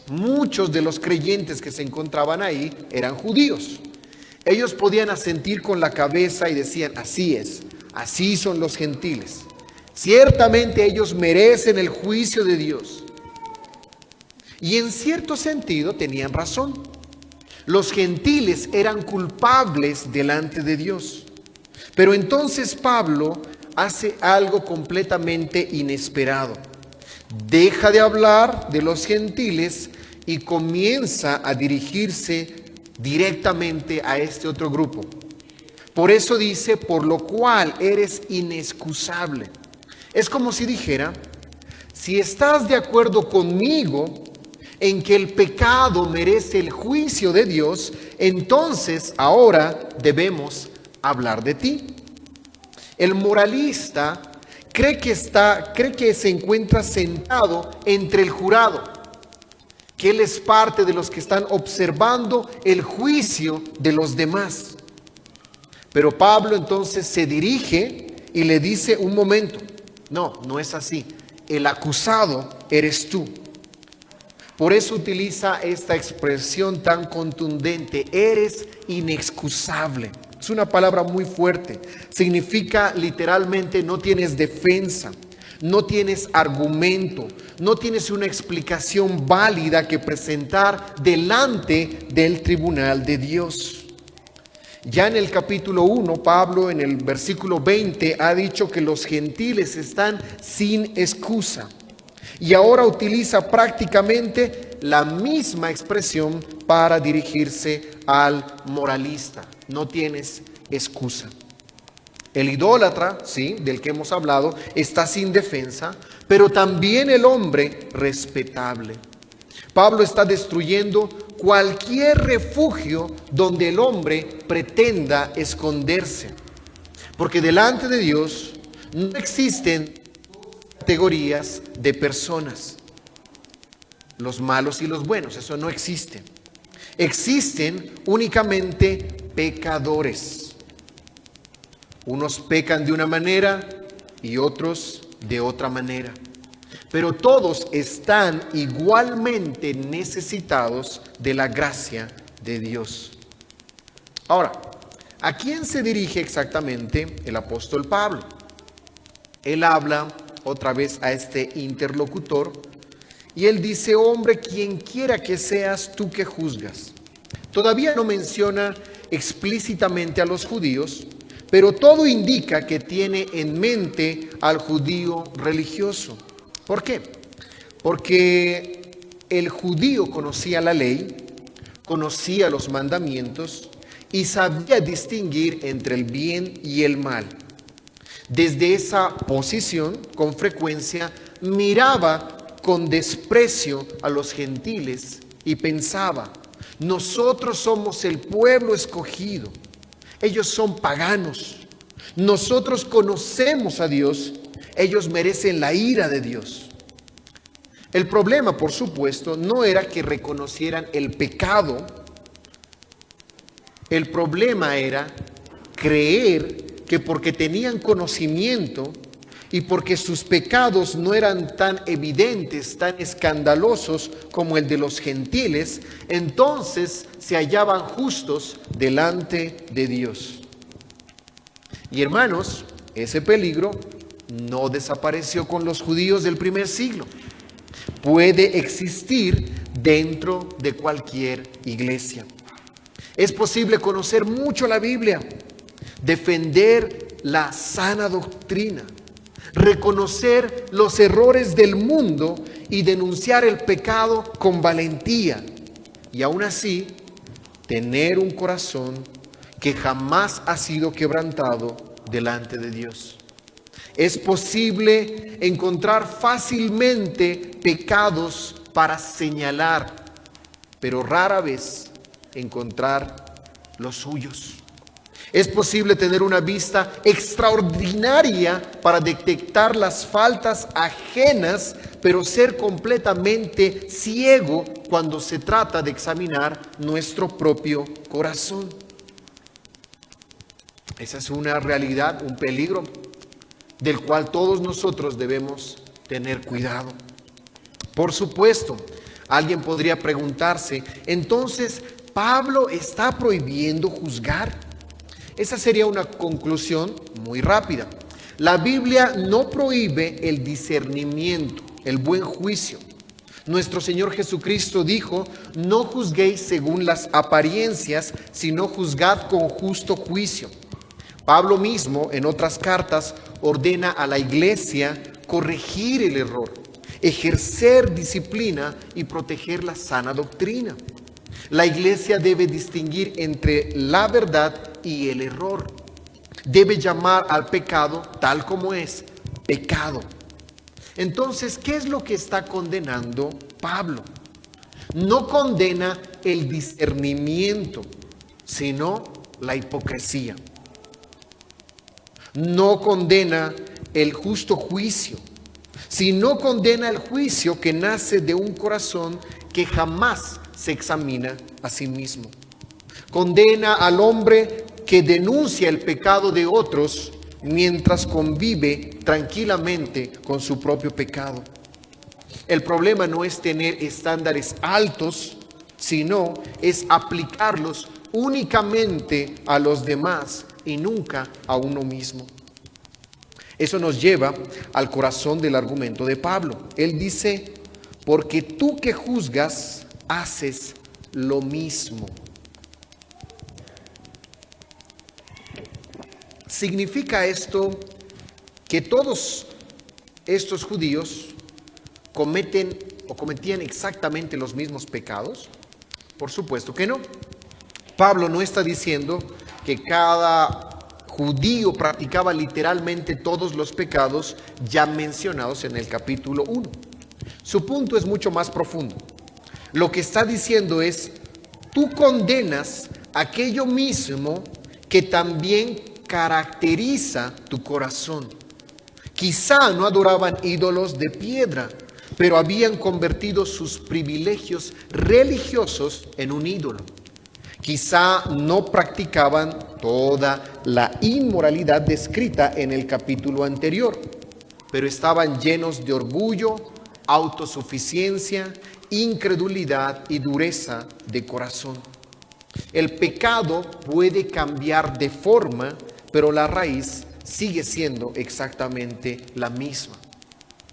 Muchos de los creyentes que se encontraban ahí eran judíos. Ellos podían asentir con la cabeza y decían, así es, así son los gentiles. Ciertamente ellos merecen el juicio de Dios. Y en cierto sentido tenían razón. Los gentiles eran culpables delante de Dios. Pero entonces Pablo hace algo completamente inesperado. Deja de hablar de los gentiles y comienza a dirigirse directamente a este otro grupo. Por eso dice, por lo cual eres inexcusable. Es como si dijera, si estás de acuerdo conmigo en que el pecado merece el juicio de Dios, entonces ahora debemos hablar de ti. El moralista cree que se encuentra sentado entre el jurado, que él es parte de los que están observando el juicio de los demás. Pero Pablo entonces se dirige y le dice, un momento, no es así, el acusado eres tú. Por eso utiliza esta expresión tan contundente, eres inexcusable. Es una palabra muy fuerte. Significa literalmente no tienes defensa, no tienes argumento, no tienes una explicación válida que presentar delante del tribunal de Dios. Ya en el capítulo 1, Pablo en el versículo 20 ha dicho que los gentiles están sin excusa. Y ahora utiliza prácticamente la misma expresión para dirigirse al moralista. No tienes excusa. El idólatra, sí, del que hemos hablado, está sin defensa, pero también el hombre respetable. Pablo está destruyendo cualquier refugio donde el hombre pretenda esconderse. Porque delante de Dios no existen categorías de personas, los malos y los buenos, eso no existe. Existen únicamente pecadores. Unos pecan de una manera y otros de otra manera. Pero todos están igualmente necesitados de la gracia de Dios. Ahora, ¿a quién se dirige exactamente el apóstol Pablo? Él habla otra vez a este interlocutor y él dice: hombre, quien quiera que seas tú que juzgas. Todavía no menciona explícitamente a los judíos, pero todo indica que tiene en mente al judío religioso. ¿Por qué? Porque el judío conocía la ley, conocía los mandamientos y sabía distinguir entre el bien y el mal. Desde esa posición, con frecuencia, miraba con desprecio a los gentiles y pensaba: nosotros somos el pueblo escogido, ellos son paganos, nosotros conocemos a Dios, ellos merecen la ira de Dios. El problema, por supuesto, no era que reconocieran el pecado. El problema era creer que porque tenían conocimiento y porque sus pecados no eran tan evidentes, tan escandalosos como el de los gentiles, entonces se hallaban justos delante de Dios. Y hermanos, ese peligro no desapareció con los judíos del primer siglo. Puede existir dentro de cualquier iglesia. Es posible conocer mucho la Biblia, defender la sana doctrina, reconocer los errores del mundo y denunciar el pecado con valentía, y aún así tener un corazón que jamás ha sido quebrantado delante de Dios. Es posible encontrar fácilmente pecados para señalar, pero rara vez encontrar los suyos. Es posible tener una vista extraordinaria para detectar las faltas ajenas, pero ser completamente ciego cuando se trata de examinar nuestro propio corazón. Esa es una realidad, un peligro del cual todos nosotros debemos tener cuidado. Por supuesto, alguien podría preguntarse: entonces, ¿Pablo está prohibiendo juzgar? Esa sería una conclusión muy rápida. La Biblia no prohíbe el discernimiento, el buen juicio. Nuestro Señor Jesucristo dijo: no juzguéis según las apariencias, sino juzgad con justo juicio. Pablo mismo, en otras cartas, ordena a la iglesia corregir el error, ejercer disciplina y proteger la sana doctrina. La iglesia debe distinguir entre la verdad y el error. Debe llamar al pecado tal como es, pecado. Entonces, ¿qué es lo que está condenando Pablo? No condena el discernimiento, sino la hipocresía. No condena el justo juicio, sino condena el juicio que nace de un corazón que jamás se examina a sí mismo. Condena al hombre que denuncia el pecado de otros mientras convive tranquilamente con su propio pecado. El problema no es tener estándares altos, sino es aplicarlos únicamente a los demás y nunca a uno mismo. Eso nos lleva al corazón del argumento de Pablo. Él dice: porque tú que juzgas, haces lo mismo. ¿Significa esto que todos estos judíos cometen o cometían exactamente los mismos pecados? Por supuesto que no. Pablo no está diciendo que cada judío practicaba literalmente todos los pecados ya mencionados en el capítulo 1. Su punto es mucho más profundo. Lo que está diciendo es, tú condenas aquello mismo que también caracteriza tu corazón. Quizá no adoraban ídolos de piedra, pero habían convertido sus privilegios religiosos en un ídolo. Quizá no practicaban toda la inmoralidad descrita en el capítulo anterior, pero estaban llenos de orgullo, autosuficiencia, incredulidad y dureza de corazón. El pecado puede cambiar de forma, pero la raíz sigue siendo exactamente la misma.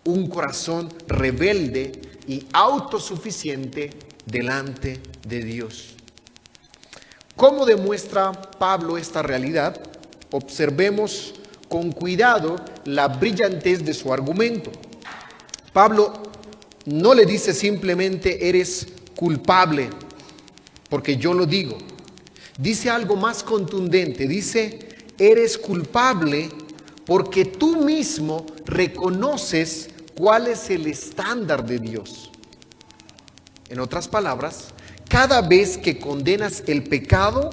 Un corazón rebelde y autosuficiente delante de Dios. ¿Cómo demuestra Pablo esta realidad? Observemos con cuidado la brillantez de su argumento. Pablo no le dice simplemente eres culpable, porque yo lo digo. Dice algo más contundente, dice eres culpable porque tú mismo reconoces cuál es el estándar de Dios. En otras palabras, cada vez que condenas el pecado,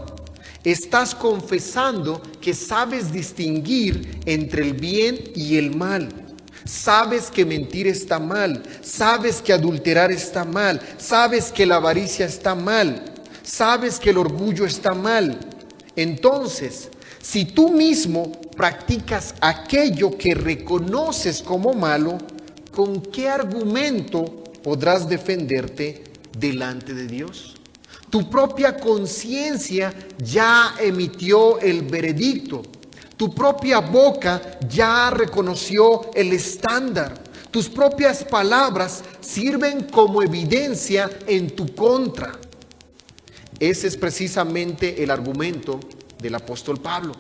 estás confesando que sabes distinguir entre el bien y el mal. Sabes que mentir está mal, sabes que adulterar está mal, sabes que la avaricia está mal, sabes que el orgullo está mal. Entonces, si tú mismo practicas aquello que reconoces como malo, ¿con qué argumento podrás defenderte delante de Dios? Tu propia conciencia ya emitió el veredicto. Tu propia boca ya reconoció el estándar. Tus propias palabras sirven como evidencia en tu contra. Ese es precisamente el argumento del apóstol Pablo.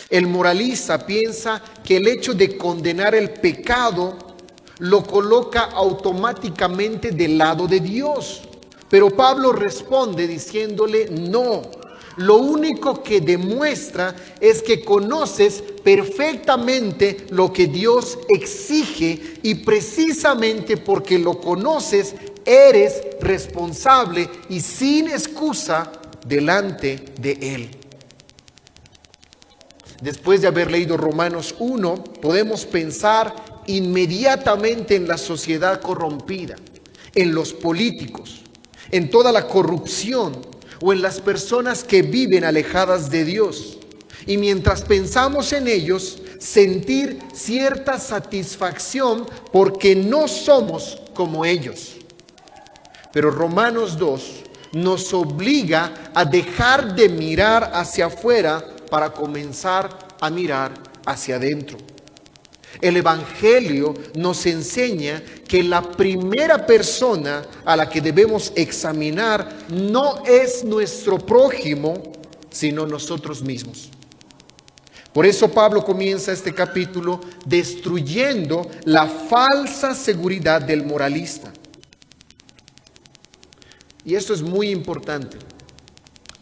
El moralista piensa que el hecho de condenar el pecado lo coloca automáticamente del lado de Dios. Pero Pablo responde diciéndole no. Lo único que demuestra es que conoces perfectamente lo que Dios exige y precisamente porque lo conoces eres responsable y sin excusa delante de Él. Después de haber leído Romanos 1, podemos pensar inmediatamente en la sociedad corrompida, en los políticos, en toda la corrupción o en las personas que viven alejadas de Dios. Y mientras pensamos en ellos, sentir cierta satisfacción porque no somos como ellos. Pero Romanos 2 nos obliga a dejar de mirar hacia afuera para comenzar a mirar hacia adentro. El Evangelio nos enseña que la primera persona a la que debemos examinar no es nuestro prójimo, sino nosotros mismos. Por eso Pablo comienza este capítulo destruyendo la falsa seguridad del moralista. Y esto es muy importante,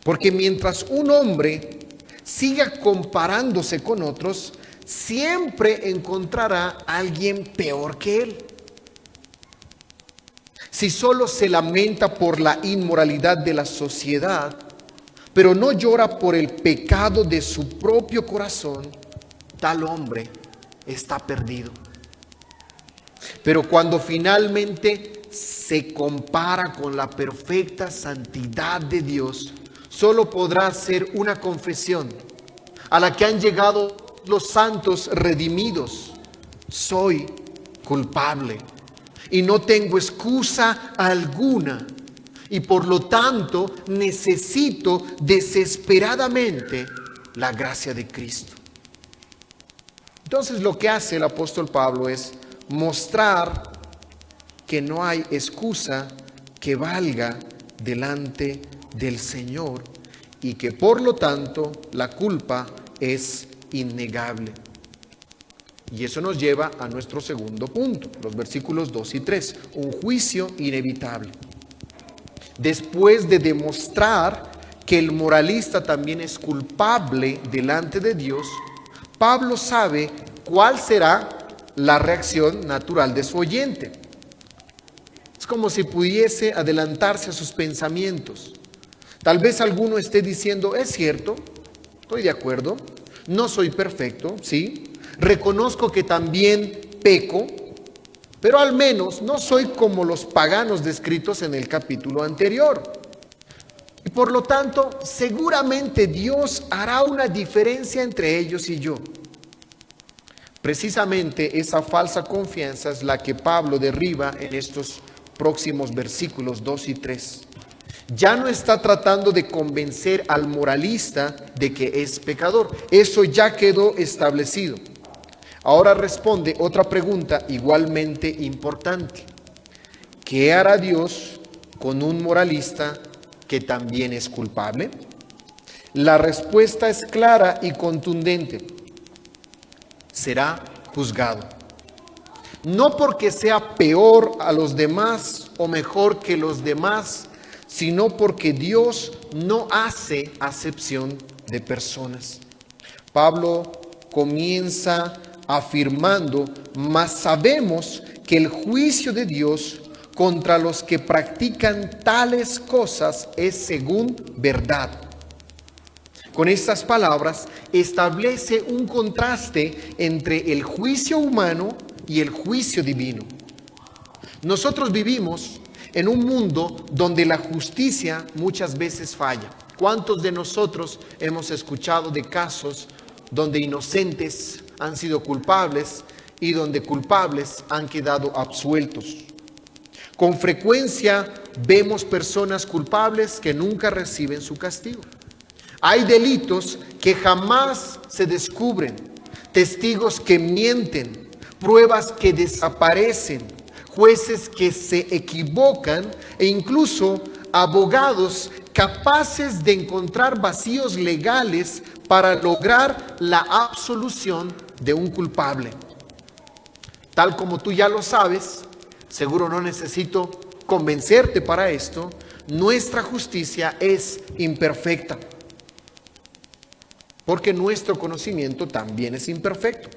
porque mientras un hombre siga comparándose con otros, siempre encontrará a alguien peor que él. Si solo se lamenta por la inmoralidad de la sociedad, pero no llora por el pecado de su propio corazón, tal hombre está perdido. Pero cuando finalmente se compara con la perfecta santidad de Dios, solo podrá hacer una confesión a la que han llegado los santos redimidos: soy culpable y no tengo excusa alguna, y por lo tanto necesito desesperadamente la gracia de Cristo. Entonces lo que hace el apóstol Pablo es mostrar que no hay excusa que valga delante del Señor y que por lo tanto la culpa es innegable. Y eso nos lleva a nuestro segundo punto, los versículos 2 y 3, un juicio inevitable. Después de demostrar que el moralista también es culpable delante de Dios, Pablo sabe cuál será la reacción natural de su oyente. Es como si pudiese adelantarse a sus pensamientos. Tal vez alguno esté diciendo, es cierto, estoy de acuerdo, no soy perfecto, ¿sí? Reconozco que también peco, pero al menos no soy como los paganos descritos en el capítulo anterior. Y por lo tanto, seguramente Dios hará una diferencia entre ellos y yo. Precisamente esa falsa confianza es la que Pablo derriba en estos próximos versículos 2 y 3. Ya no está tratando de convencer al moralista de que es pecador. Eso ya quedó establecido. Ahora responde otra pregunta igualmente importante. ¿Qué hará Dios con un moralista que también es culpable? La respuesta es clara y contundente. Será juzgado. No porque sea peor a los demás o mejor que los demás, sino porque Dios no hace acepción de personas. Pablo comienza afirmando, mas sabemos que el juicio de Dios contra los que practican tales cosas es según verdad. Con estas palabras establece un contraste entre el juicio humano y el juicio divino. Nosotros vivimos en un mundo donde la justicia muchas veces falla. ¿Cuántos de nosotros hemos escuchado de casos donde inocentes han sido culpables y donde culpables han quedado absueltos? Con frecuencia vemos personas culpables que nunca reciben su castigo. Hay delitos que jamás se descubren, testigos que mienten, pruebas que desaparecen, jueces que se equivocan e incluso abogados capaces de encontrar vacíos legales para lograr la absolución de un culpable. Tal como tú ya lo sabes, seguro no necesito convencerte para esto, nuestra justicia es imperfecta. Porque nuestro conocimiento también es imperfecto.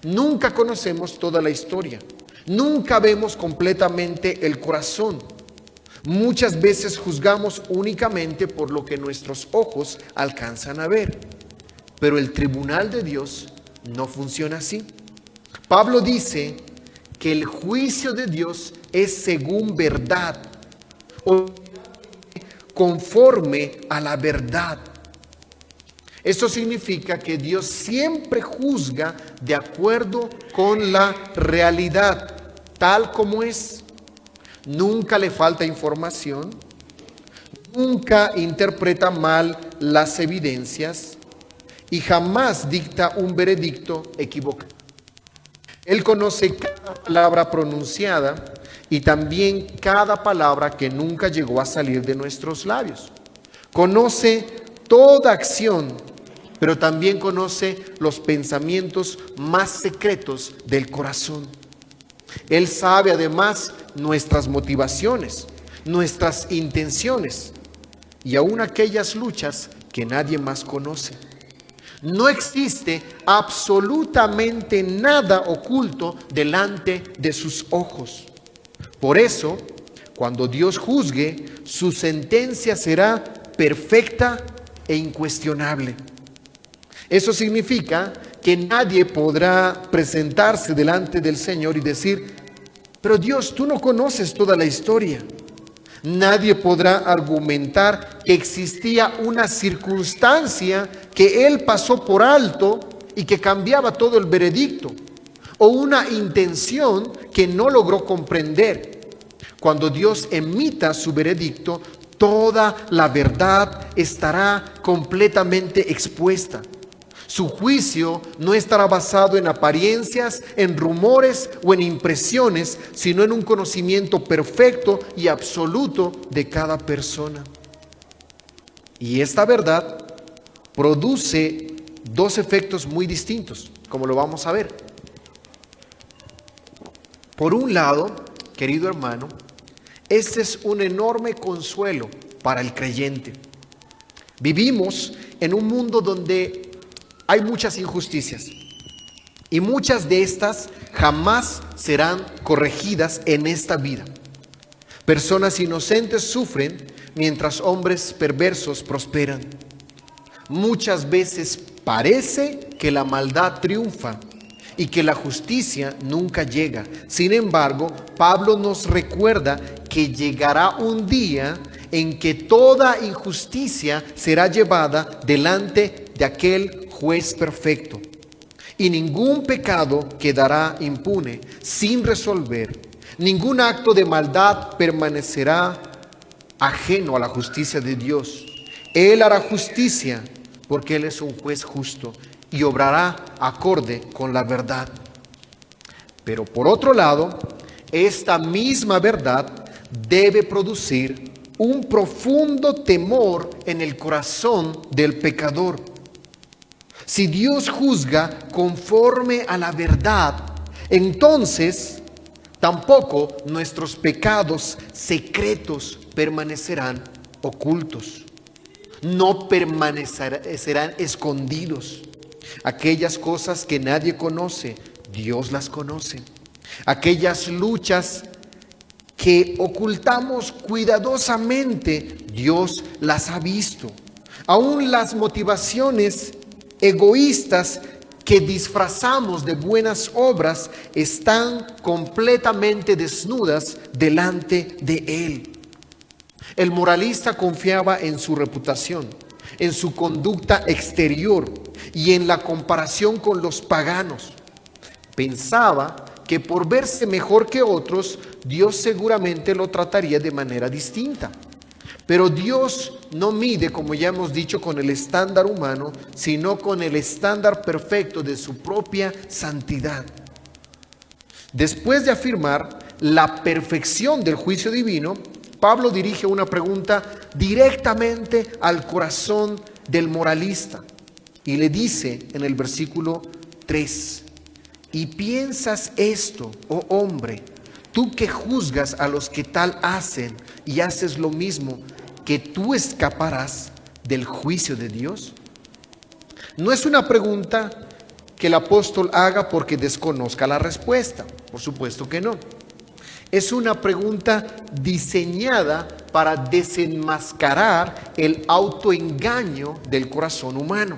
Nunca conocemos toda la historia. Nunca vemos completamente el corazón. Muchas veces juzgamos únicamente por lo que nuestros ojos alcanzan a ver. Pero el tribunal de Dios no funciona así. Pablo dice que el juicio de Dios es según verdad, o conforme a la verdad. Esto significa que Dios siempre juzga de acuerdo con la realidad, tal como es. Nunca le falta información, nunca interpreta mal las evidencias y jamás dicta un veredicto equivocado. Él conoce cada palabra pronunciada y también cada palabra que nunca llegó a salir de nuestros labios. Conoce toda acción, pero también conoce los pensamientos más secretos del corazón. Él sabe además nuestras motivaciones, nuestras intenciones y aún aquellas luchas que nadie más conoce. No existe absolutamente nada oculto delante de sus ojos. Por eso, cuando Dios juzgue, su sentencia será perfecta e incuestionable. Eso significa que nadie podrá presentarse delante del Señor y decir, pero Dios, tú no conoces toda la historia. Nadie podrá argumentar que existía una circunstancia que Él pasó por alto y que cambiaba todo el veredicto, o una intención que no logró comprender. Cuando Dios emita su veredicto, toda la verdad estará completamente expuesta. Su juicio no estará basado en apariencias, en rumores o en impresiones, sino en un conocimiento perfecto y absoluto de cada persona. Y esta verdad produce dos efectos muy distintos, como lo vamos a ver. Por un lado, querido hermano, este es un enorme consuelo para el creyente. Vivimos en un mundo donde hay muchas injusticias y muchas de estas jamás serán corregidas en esta vida. Personas inocentes sufren mientras hombres perversos prosperan. Muchas veces parece que la maldad triunfa y que la justicia nunca llega. Sin embargo, Pablo nos recuerda que llegará un día en que toda injusticia será llevada delante de aquel juez perfecto, y ningún pecado quedará impune, sin resolver. Ningún acto de maldad permanecerá ajeno a la justicia de Dios. Él hará justicia porque Él es un juez justo y obrará acorde con la verdad. Pero por otro lado, esta misma verdad debe producir un profundo temor en el corazón del pecador. Si Dios juzga conforme a la verdad, entonces tampoco nuestros pecados secretos permanecerán ocultos. No permanecerán escondidos. Aquellas cosas que nadie conoce, Dios las conoce. Aquellas luchas que ocultamos cuidadosamente, Dios las ha visto. Aún las motivaciones egoístas que disfrazamos de buenas obras están completamente desnudas delante de Él. El moralista confiaba en su reputación, en su conducta exterior y en la comparación con los paganos. Pensaba que por verse mejor que otros, Dios seguramente lo trataría de manera distinta. Pero Dios no mide, como ya hemos dicho, con el estándar humano, sino con el estándar perfecto de su propia santidad. Después de afirmar la perfección del juicio divino, Pablo dirige una pregunta directamente al corazón del moralista y le dice en el versículo 3: ¿y piensas esto, oh hombre, tú que juzgas a los que tal hacen y haces lo mismo, que tú escaparás del juicio de Dios? No es una pregunta que el apóstol haga porque desconozca la respuesta, por supuesto que no. Es una pregunta diseñada para desenmascarar el autoengaño del corazón humano.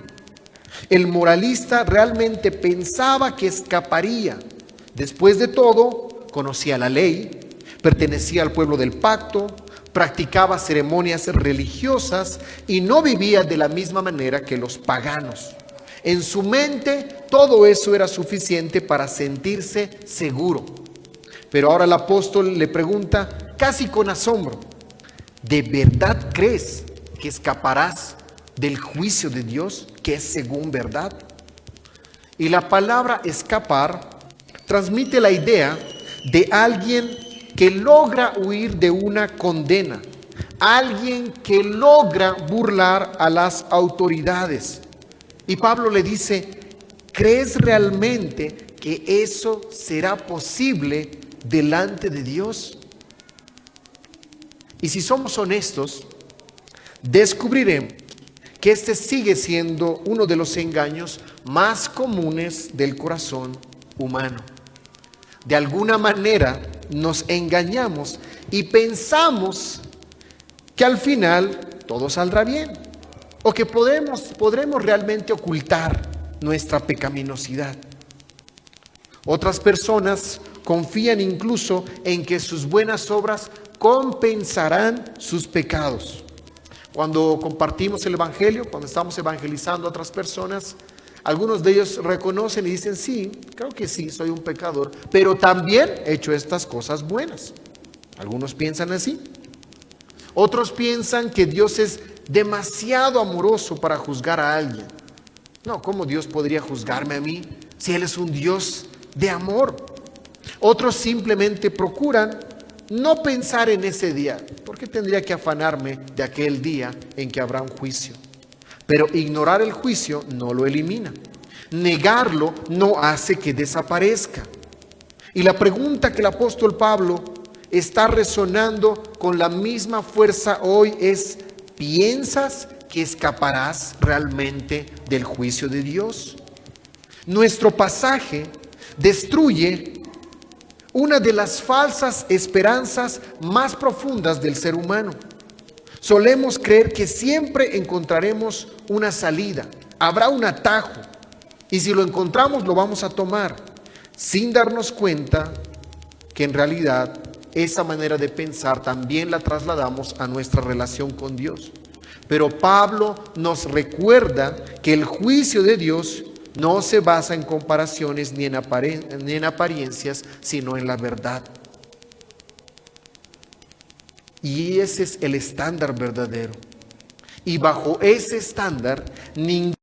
El moralista realmente pensaba que escaparía. Después de todo, conocía la ley, pertenecía al pueblo del pacto, practicaba ceremonias religiosas y no vivía de la misma manera que los paganos. En su mente, todo eso era suficiente para sentirse seguro. Pero ahora el apóstol le pregunta, casi con asombro: ¿de verdad crees que escaparás del juicio de Dios, que es según verdad? Y la palabra escapar transmite la idea de alguien que logra huir de una condena, alguien que logra burlar a las autoridades. Y Pablo le dice, ¿crees realmente que eso será posible delante de Dios? Y si somos honestos, descubriremos que este sigue siendo uno de los engaños más comunes del corazón humano. De alguna manera nos engañamos y pensamos que al final todo saldrá bien, o que podremos realmente ocultar nuestra pecaminosidad. Otras personas confían incluso en que sus buenas obras compensarán sus pecados. Cuando compartimos el evangelio, cuando estamos evangelizando a otras personas, algunos de ellos reconocen y dicen, sí, creo que sí, soy un pecador, pero también he hecho estas cosas buenas. Algunos piensan así. Otros piensan que Dios es demasiado amoroso para juzgar a alguien. No, ¿cómo Dios podría juzgarme a mí si Él es un Dios de amor? Otros simplemente procuran no pensar en ese día. ¿Por qué tendría que afanarme de aquel día en que habrá un juicio? Pero ignorar el juicio no lo elimina. Negarlo no hace que desaparezca. Y la pregunta que el apóstol Pablo está resonando con la misma fuerza hoy es: ¿piensas que escaparás realmente del juicio de Dios? Nuestro pasaje destruye una de las falsas esperanzas más profundas del ser humano. Solemos creer que siempre encontraremos una salida, habrá un atajo, y si lo encontramos lo vamos a tomar, sin darnos cuenta que en realidad esa manera de pensar también la trasladamos a nuestra relación con Dios. Pero Pablo nos recuerda que el juicio de Dios no se basa en comparaciones ni en apariencias, sino en la verdad. Y ese es el estándar verdadero. Y bajo ese estándar, ningún